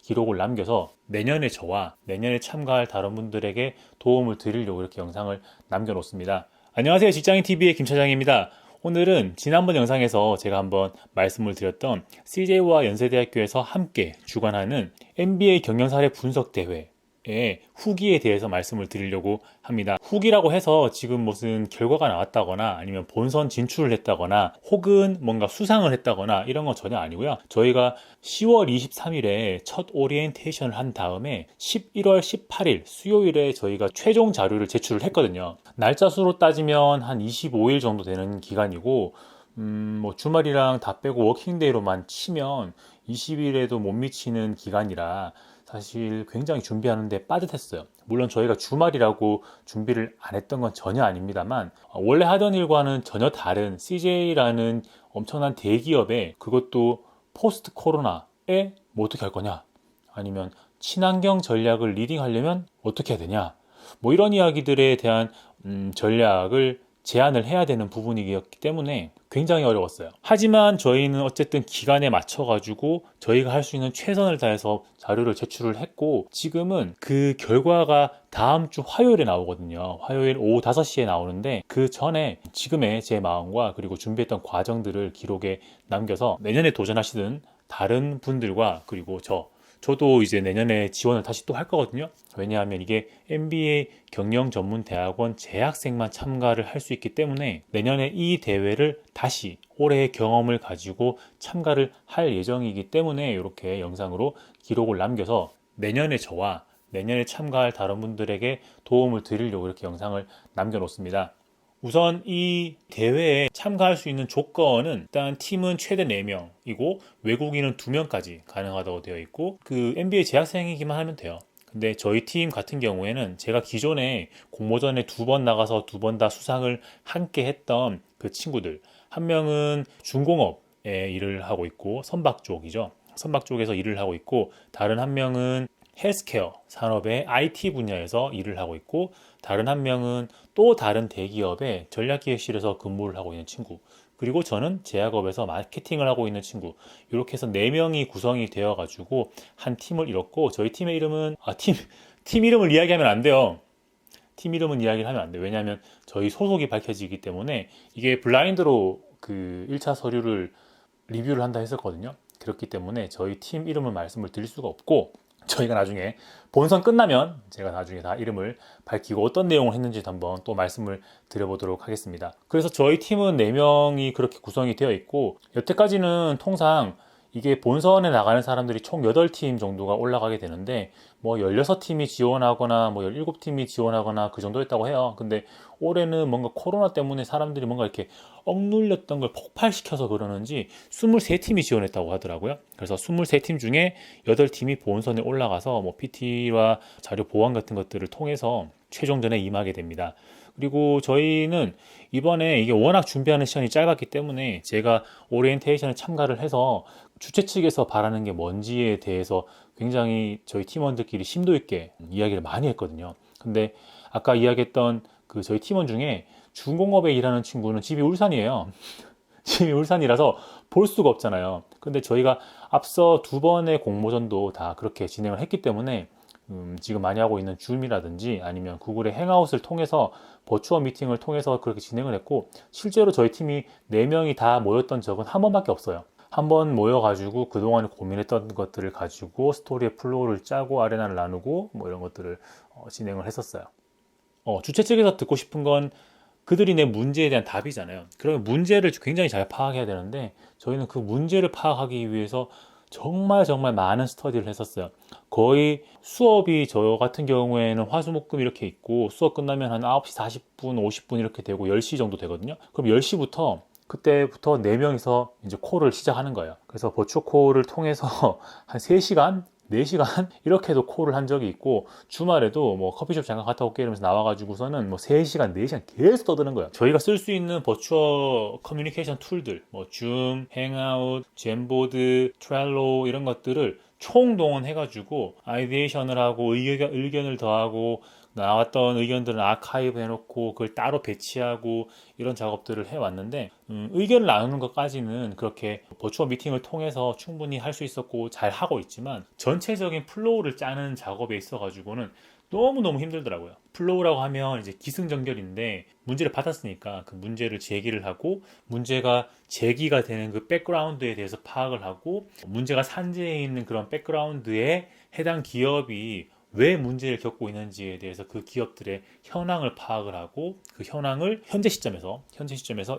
기록을 남겨서 내년에 저와 내년에 참가할 다른 분들에게 도움을 드리려고 이렇게 영상을 남겨놓습니다. 안녕하세요. 직장인TV의 김 차장입니다. 오늘은 지난번 영상에서 제가 한번 말씀을 드렸던 CJ와 연세대학교에서 함께 주관하는 NBA 경영사례 분석대회 후기에 대해서 말씀을 드리려고 합니다. 후기라고 해서 지금 무슨 결과가 나왔다거나 아니면 본선 진출을 했다거나 혹은 뭔가 수상을 했다거나 이런 건 전혀 아니고요. 저희가 10월 23일에 첫 오리엔테이션을 한 다음에 11월 18일 수요일에 저희가 최종 자료를 제출을 했거든요. 날짜 수로 따지면 한 25일 정도 되는 기간이고 뭐 주말이랑 다 빼고 워킹데이로만 치면 20일에도 못 미치는 기간이라 사실 굉장히 준비하는데 빠듯했어요. 물론 저희가 주말이라고 준비를 안 했던 건 전혀 아닙니다만 원래 하던 일과는 전혀 다른 CJ라는 엄청난 대기업에 그것도 포스트 코로나에 뭐 어떻게 할 거냐, 아니면 친환경 전략을 리딩하려면 어떻게 해야 되냐, 뭐 이런 이야기들에 대한 전략을 제안을 해야 되는 부분이었기 때문에 굉장히 어려웠어요. 하지만 저희는 어쨌든 기간에 맞춰가지고 저희가 할 수 있는 최선을 다해서 자료를 제출을 했고, 지금은 그 결과가 다음 주 화요일에 나오거든요. 화요일 오후 5시에 나오는데 그 전에 지금의 제 마음과 그리고 준비했던 과정들을 기록에 남겨서 내년에 도전하시는 다른 분들과 그리고 저도 이제 내년에 지원을 다시 또 할 거거든요. 왜냐하면 이게 MBA 경영전문대학원 재학생만 참가를 할 수 있기 때문에 내년에 이 대회를 다시 올해의 경험을 가지고 참가를 할 예정이기 때문에 이렇게 영상으로 기록을 남겨서 내년에 저와 내년에 참가할 다른 분들에게 도움을 드리려고 이렇게 영상을 남겨놓습니다. 우선 이 대회에 참가할 수 있는 조건은 일단 팀은 최대 4명이고 외국인은 2명까지 가능하다고 되어 있고 그 MBA 재학생이기만 하면 돼요. 근데 저희 팀 같은 경우에는 제가 기존에 공모전에 2번 나가서 2번 다 수상을 함께 했던 그 친구들, 한 명은 중공업에 일을 하고 있고 선박 쪽이죠. 선박 쪽에서 일을 하고 있고, 다른 한 명은 헬스케어 산업의 IT 분야에서 일을 하고 있고, 다른 한 명은 또 다른 대기업의 전략기획실에서 근무를 하고 있는 친구, 그리고 저는 제약업에서 마케팅을 하고 있는 친구, 이렇게 해서 4명이 구성이 되어 가지고 한 팀을 이뤘고, 저희 팀의 이름은 팀 이름을 이야기하면 안 돼요. 팀 이름은 이야기를 하면 안 돼요. 왜냐하면 저희 소속이 밝혀지기 때문에 이게 블라인드로 그 1차 서류를 리뷰를 한다 했었거든요. 그렇기 때문에 저희 팀 이름은 말씀을 드릴 수가 없고, 저희가 나중에 본선 끝나면 제가 나중에 다 이름을 밝히고 어떤 내용을 했는지 한번 또 말씀을 드려보도록 하겠습니다. 그래서 저희 팀은 4명이 그렇게 구성이 되어 있고, 여태까지는 통상 이게 본선에 나가는 사람들이 총 8팀 정도가 올라가게 되는데 뭐 16팀이 지원하거나 뭐 17팀이 지원하거나 그 정도였다고 해요. 근데 올해는 뭔가 코로나 때문에 사람들이 뭔가 이렇게 억눌렸던 걸 폭발시켜서 그러는지 23팀이 지원했다고 하더라고요. 그래서 23팀 중에 8팀이 본선에 올라가서 뭐 PT와 자료 보완 같은 것들을 통해서 최종전에 임하게 됩니다. 그리고 저희는 이번에 이게 워낙 준비하는 시간이 짧았기 때문에 제가 오리엔테이션에 참가를 해서 주최 측에서 바라는 게 뭔지에 대해서 굉장히 저희 팀원들끼리 심도 있게 이야기를 많이 했거든요. 근데 아까 이야기했던 그 저희 팀원 중에 중공업에 일하는 친구는 집이 울산이에요. 집이 울산이라서 볼 수가 없잖아요. 근데 저희가 앞서 2번의 공모전도 다 그렇게 진행을 했기 때문에 지금 많이 하고 있는 줌이라든지 아니면 구글의 행아웃을 통해서 버추얼 미팅을 통해서 그렇게 진행을 했고, 실제로 저희 팀이 4명이 다 모였던 적은 한 번밖에 없어요. 한 번 모여가지고 그동안 고민했던 것들을 가지고 스토리의 플로우를 짜고 아레나를 나누고 뭐 이런 것들을 진행을 했었어요. 주최 측에서 듣고 싶은 건 그들이 낸 문제에 대한 답이잖아요. 그러면 문제를 굉장히 잘 파악해야 되는데 저희는 그 문제를 파악하기 위해서 정말 많은 스터디를 했었어요. 거의 수업이 저 같은 경우에는 화수목금 이렇게 있고 수업 끝나면 한 9시 40분, 50분 이렇게 되고 10시 정도 되거든요. 그럼 10시부터 그때부터 4명이서 이제 콜을 시작하는 거예요. 그래서 버추어 콜을 통해서 한 3시간, 4시간 이렇게도 콜을 한 적이 있고, 주말에도 뭐 커피숍 잠깐 갔다 올게 이러면서 나와가지고서는 뭐 3시간, 4시간 계속 떠드는 거예요. 저희가 쓸 수 있는 버추어 커뮤니케이션 툴들, 뭐 줌, 행아웃, 젠보드, 트렐로 이런 것들을 총동원해가지고 아이디에이션을 하고 의견을 더하고 나왔던 의견들은 아카이브 해놓고 그걸 따로 배치하고 이런 작업들을 해왔는데 의견을 나누는 것까지는 그렇게 버추얼 미팅을 통해서 충분히 할 수 있었고 잘 하고 있지만 전체적인 플로우를 짜는 작업에 있어가지고는 너무너무 힘들더라고요. 플로우라고 하면 이제 기승전결인데 문제를 받았으니까 그 문제를 제기를 하고 문제가 제기가 되는 그 백그라운드에 대해서 파악을 하고 문제가 산재해 있는 그런 백그라운드에 해당 기업이 왜 문제를 겪고 있는지에 대해서 그 기업들의 현황을 파악을 하고 그 현황을 현재 시점에서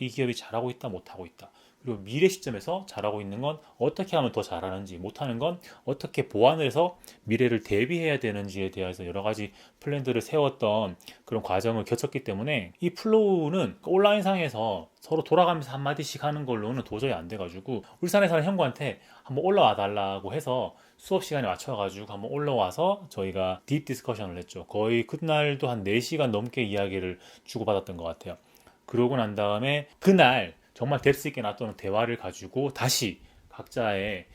이 기업이 잘하고 있다 못하고 있다 그리고 미래 시점에서 잘하고 있는 건 어떻게 하면 더 잘하는지 못하는 건 어떻게 보완을 해서 미래를 대비해야 되는지에 대해서 여러 가지 플랜들을 세웠던 그런 과정을 거쳤기 때문에 이 플로우는 온라인상에서 서로 돌아가면서 한마디씩 하는 걸로는 도저히 안 돼가지고 울산에 사는 형구한테 한번 올라와 달라고 해서 수업 시간에 맞춰가지고 한번 올라와서 저희가 딥 디스커션을 했죠. 거의 그날도 한 4시간 넘게 이야기를 주고받았던 것 같아요. 그러고 난 다음에 그날 정말 뎁스 있게 놨던 대화를 가지고 다시 각자의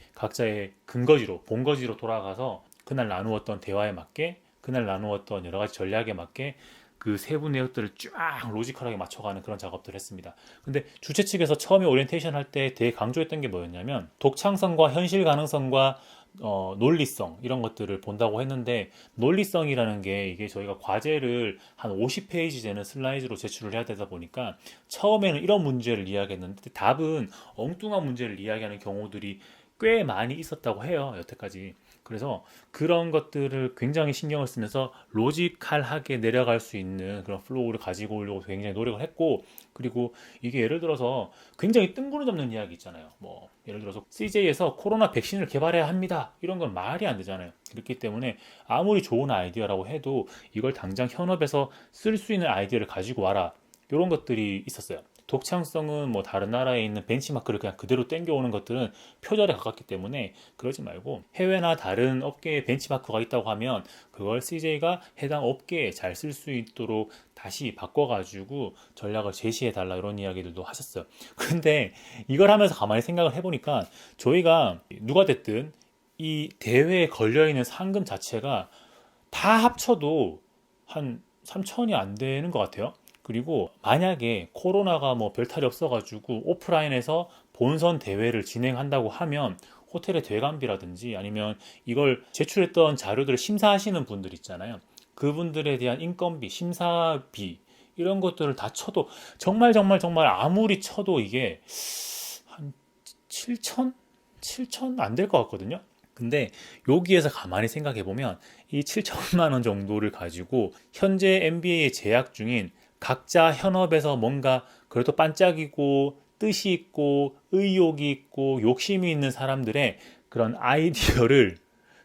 근거지로 본거지로 돌아가서 그날 나누었던 대화에 맞게 그날 나누었던 여러 가지 전략에 맞게 그 세부 내역들을 쫙 로지컬하게 맞춰가는 그런 작업들을 했습니다. 근데 주최 측에서 처음에 오리엔테이션 할 때 되게 강조했던 게 뭐였냐면 독창성과 현실 가능성과 논리성 이런 것들을 본다고 했는데 논리성이라는 게 이게 저희가 과제를 한 50페이지 되는 슬라이드로 제출을 해야 되다 보니까 처음에는 이런 문제를 이야기했는데 답은 엉뚱한 문제를 이야기하는 경우들이 꽤 많이 있었다고 해요, 여태까지. 그래서 그런 것들을 굉장히 신경을 쓰면서 로지컬하게 내려갈 수 있는 그런 플로우를 가지고 오려고 굉장히 노력을 했고, 그리고 이게 예를 들어서 굉장히 뜬구름 잡는 이야기 있잖아요. 뭐 예를 들어서 CJ에서 코로나 백신을 개발해야 합니다. 이런 건 말이 안 되잖아요. 그렇기 때문에 아무리 좋은 아이디어라고 해도 이걸 당장 현업에서 쓸 수 있는 아이디어를 가지고 와라. 이런 것들이 있었어요. 독창성은 뭐 다른 나라에 있는 벤치마크를 그냥 그대로 땡겨오는 것들은 표절에 가깝기 때문에 그러지 말고 해외나 다른 업계에 벤치마크가 있다고 하면 그걸 CJ가 해당 업계에 잘 쓸 수 있도록 다시 바꿔가지고 전략을 제시해달라 이런 이야기들도 하셨어요. 근데 이걸 하면서 가만히 생각을 해보니까 저희가 누가 됐든 이 대회에 걸려있는 상금 자체가 다 합쳐도 한 3천이 안 되는 것 같아요. 그리고 만약에 코로나가 뭐 별탈이 없어가지고 오프라인에서 본선 대회를 진행한다고 하면 호텔의 대관비라든지 아니면 이걸 제출했던 자료들을 심사하시는 분들 있잖아요. 그분들에 대한 인건비, 심사비 이런 것들을 다 쳐도 정말 정말 정말 아무리 쳐도 이게 한 7천? 7천 안 될 것 같거든요. 근데 여기에서 가만히 생각해 보면 이 7천만 원 정도를 가지고 현재 NBA에 재학 중인 각자 현업에서 뭔가 그래도 반짝이고 뜻이 있고 의욕이 있고 욕심이 있는 사람들의 그런 아이디어를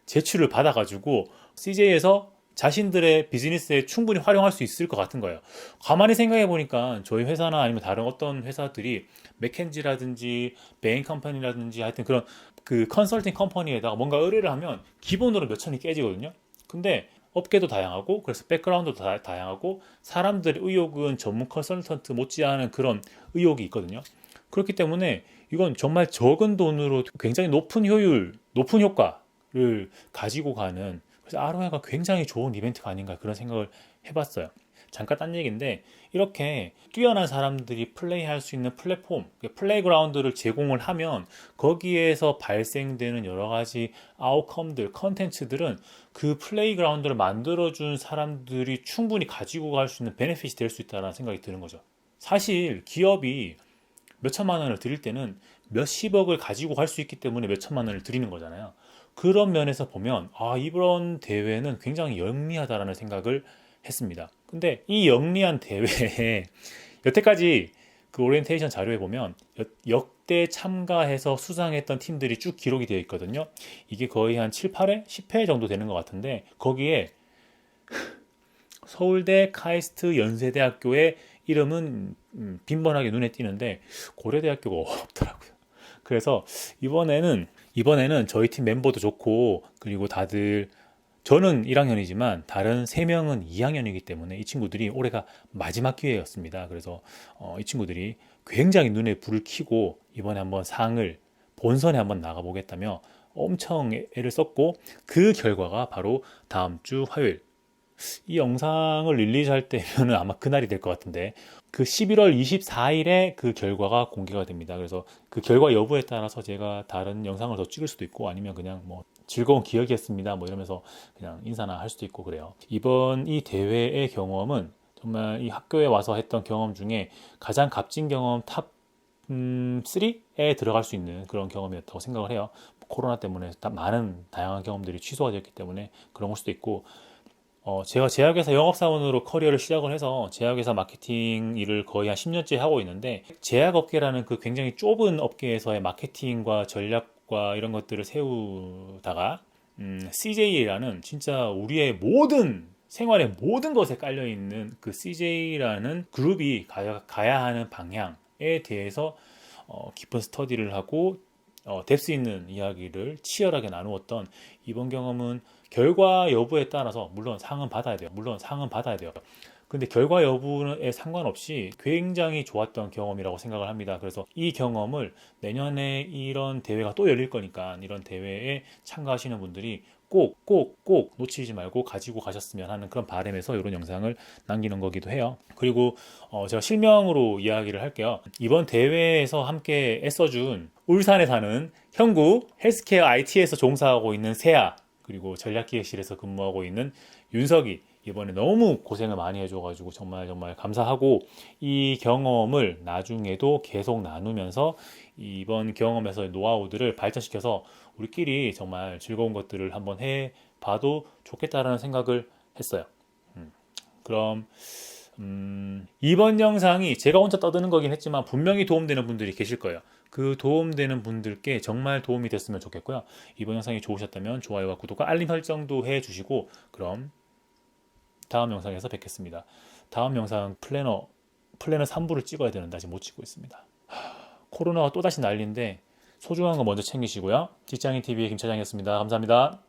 제출을 받아가지고 CJ에서 자신들의 비즈니스에 충분히 활용할 수 있을 것 같은 거예요. 가만히 생각해 보니까 저희 회사나 아니면 다른 어떤 회사들이 맥켄지라든지 베인 컴퍼니라든지 하여튼 그런 그 컨설팅 컴퍼니에다가 뭔가 의뢰를 하면 기본으로 몇 천이 깨지거든요. 근데 업계도 다양하고 그래서 백그라운드도 다양하고 사람들의 의욕은 전문 컨설턴트 못지않은 그런 의욕이 있거든요. 그렇기 때문에 이건 정말 적은 돈으로 굉장히 높은 효율, 높은 효과를 가지고 가는 그래서 아로해가 굉장히 좋은 이벤트가 아닌가 그런 생각을 해봤어요. 잠깐 딴 얘기인데 이렇게 뛰어난 사람들이 플레이할 수 있는 플랫폼, 플레이그라운드를 제공을 하면 거기에서 발생되는 여러 가지 아웃컴들, 컨텐츠들은 그 플레이그라운드를 만들어준 사람들이 충분히 가지고 갈 수 있는 베네핏이 될 수 있다는 생각이 드는 거죠. 사실 기업이 몇 천만 원을 드릴 때는 몇십억을 가지고 갈 수 있기 때문에 몇 천만 원을 드리는 거잖아요. 그런 면에서 보면 이번 대회는 굉장히 영리하다라는 생각을 했습니다. 근데 이 영리한 대회에 여태까지 그 오리엔테이션 자료에 보면 역대 참가해서 수상했던 팀들이 쭉 기록이 되어 있거든요. 이게 거의 한 7, 8회? 10회 정도 되는 것 같은데 거기에 서울대, 카이스트, 연세대학교의 이름은 빈번하게 눈에 띄는데 고려대학교가 없더라고요. 그래서 이번에는 저희 팀 멤버도 좋고 그리고 다들 저는 1학년이지만 다른 3명은 2학년이기 때문에 이 친구들이 올해가 마지막 기회였습니다. 그래서 이 친구들이 굉장히 눈에 불을 켜고 이번에 한번 상을 본선에 한번 나가보겠다며 엄청 애를 썼고 그 결과가 바로 다음 주 화요일 이 영상을 릴리즈할 때면은 아마 그날이 될 것 같은데 그 11월 24일에 그 결과가 공개가 됩니다. 그래서 그 결과 여부에 따라서 제가 다른 영상을 더 찍을 수도 있고 아니면 그냥 뭐 즐거운 기억이었습니다 뭐 이러면서 그냥 인사나 할 수도 있고 그래요. 이번 이 대회의 경험은 정말 이 학교에 와서 했던 경험 중에 가장 값진 경험 탑 3에 들어갈 수 있는 그런 경험이었다고 생각을 해요. 코로나 때문에 많은 다양한 경험들이 취소가 됐기 때문에 그런 걸 수도 있고 제가 제약회사 영업사원으로 커리어를 시작을 해서 제약회사 마케팅 일을 거의 한 10년째 하고 있는데 제약업계라는 그 굉장히 좁은 업계에서의 마케팅과 전략과 이런 것들을 세우다가 CJ라는 진짜 우리의 모든 생활의 모든 것에 깔려있는 그 CJ라는 그룹이 가야 하는 방향에 대해서 깊은 스터디를 하고 뎁스 있는 이야기를 치열하게 나누었던 이번 경험은 결과 여부에 따라서 물론 상은 받아야 돼요. 근데 결과 여부에 상관없이 굉장히 좋았던 경험이라고 생각을 합니다. 그래서 이 경험을 내년에 이런 대회가 또 열릴 거니까 이런 대회에 참가하시는 분들이 꼭 놓치지 말고 가지고 가셨으면 하는 그런 바람에서 이런 영상을 남기는 거기도 해요. 그리고 제가 실명으로 이야기를 할게요. 이번 대회에서 함께 애써준 울산에 사는 형구 헬스케어 IT에서 종사하고 있는 세아 그리고 전략기획실에서 근무하고 있는 윤석이 이번에 너무 고생을 많이 해줘가지고 정말 감사하고 이 경험을 나중에도 계속 나누면서 이번 경험에서의 노하우들을 발전시켜서 우리끼리 정말 즐거운 것들을 한번 해봐도 좋겠다라는 생각을 했어요. 그럼 이번 영상이 제가 혼자 떠드는 거긴 했지만 분명히 도움되는 분들이 계실 거예요. 그 도움되는 분들께 정말 도움이 됐으면 좋겠고요. 이번 영상이 좋으셨다면 좋아요와 구독과 알림 설정도 해주시고 그럼 다음 영상에서 뵙겠습니다. 다음 영상 플래너 3부를 찍어야 되는데 아직 못 찍고 있습니다. 코로나가 또다시 난리인데 소중한 거 먼저 챙기시고요. 직장인TV의 김 차장이었습니다. 감사합니다.